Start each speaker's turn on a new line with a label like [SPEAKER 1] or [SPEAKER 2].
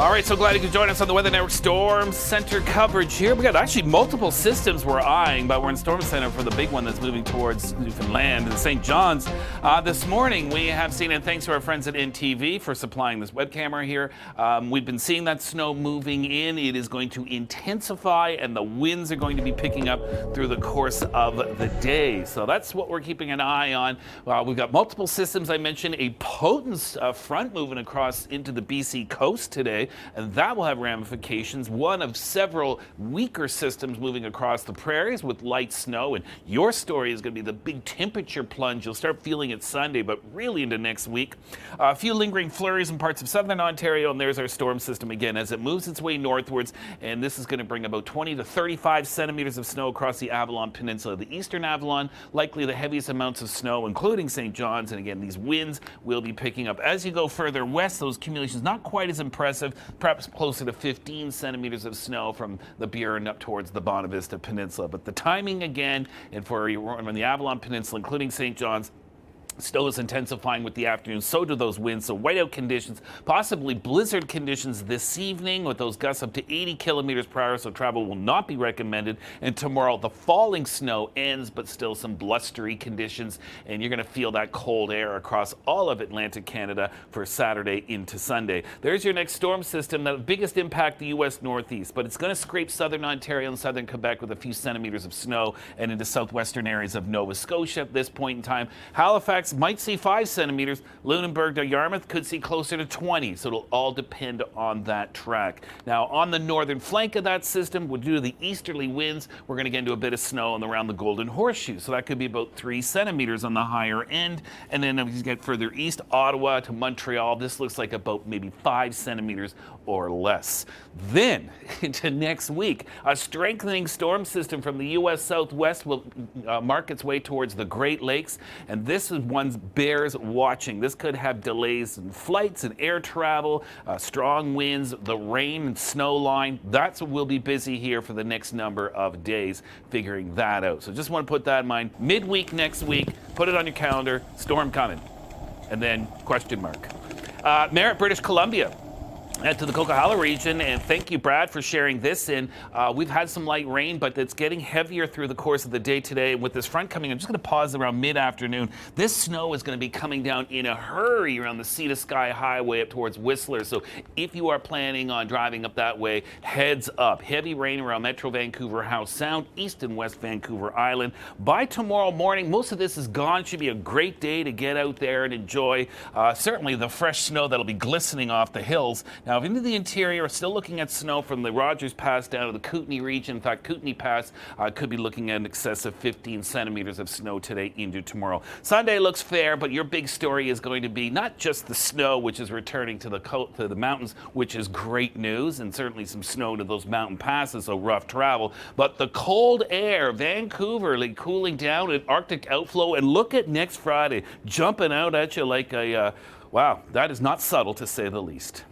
[SPEAKER 1] All right, so glad you could join us on the Weather Network Storm Center coverage here. We got actually multiple systems we're eyeing, but we're in Storm Center for the big one that's moving towards Newfoundland and St. John's. This morning we have seen, and thanks to our friends at NTV for supplying this web camera here, we've been seeing that snow moving in. It is going to intensify and the winds are going to be picking up through the course of the day. So that's what we're keeping an eye on. We've got multiple systems. I mentioned a potent front moving across into the BC coast today, and that will have ramifications. One of several weaker systems moving across the prairies with light snow, and your story is going to be the big temperature plunge. You'll start feeling it Sunday, but really into next week. A few lingering flurries in parts of southern Ontario, and there's our storm system again as it moves its way northwards, and this is going to bring about 20 to 35 centimeters of snow across the Avalon Peninsula. The eastern Avalon, likely the heaviest amounts of snow, including St. John's, and again, these winds will be picking up. As you go further west, those accumulations not quite as impressive, perhaps closer to 15 centimeters of snow from the Burin up towards the Bonavista Peninsula. But the timing again, and for on the Avalon Peninsula, including St. John's, snow is intensifying with the afternoon. So do those winds. So whiteout conditions, possibly blizzard conditions this evening with those gusts up to 80 kilometers per hour. So travel will not be recommended. And tomorrow, the falling snow ends, but still some blustery conditions. And you're going to feel that cold air across all of Atlantic Canada for Saturday into Sunday. There's your next storm system. The biggest impact, the U.S. Northeast, but it's going to scrape southern Ontario and southern Quebec with a few centimeters of snow and into southwestern areas of Nova Scotia at this point in time. Halifax might see 5 centimeters. Lunenburg to Yarmouth could see closer to 20, so it'll all depend on that track. Now, on the northern flank of that system, due to the easterly winds, we're going to get into a bit of snow around the Golden Horseshoe, so that could be about 3 centimeters on the higher end. And then as you get further east, Ottawa to Montreal, this looks like about maybe 5 centimeters or less. Then, into next week, a strengthening storm system from the U.S. Southwest will mark its way towards the Great Lakes, and this is one bears watching. This could have delays in flights and air travel, strong winds, the rain and snow line. That's what we'll be busy here for the next number of days figuring that out. So just want to put that in mind. Midweek next week, put it on your calendar, storm coming. And then question mark. Merritt, British Columbia. To the Coquihalla region, and thank you, Brad, for sharing this in. We've had some light rain, but it's getting heavier through the course of the day today. With this front coming, I'm just going to pause around mid-afternoon. This snow is going to be coming down in a hurry around the Sea to Sky Highway up towards Whistler. So if you are planning on driving up that way, heads up. Heavy rain around Metro Vancouver, Howe Sound, east and west Vancouver Island. By tomorrow morning, most of this is gone. Should be a great day to get out there and enjoy certainly the fresh snow that'll be glistening off the hills. Now, if into the interior, we're still looking at snow from the Rogers Pass down to the Kootenay region. In fact, Kootenay Pass could be looking at an excess of 15 centimeters of snow today into tomorrow. Sunday looks fair, but your big story is going to be not just the snow, which is returning to the mountains, which is great news, and certainly some snow to those mountain passes, so rough travel, but the cold air, Vancouver cooling down, an Arctic outflow, and look at next Friday, jumping out at you like a, wow, that is not subtle to say the least.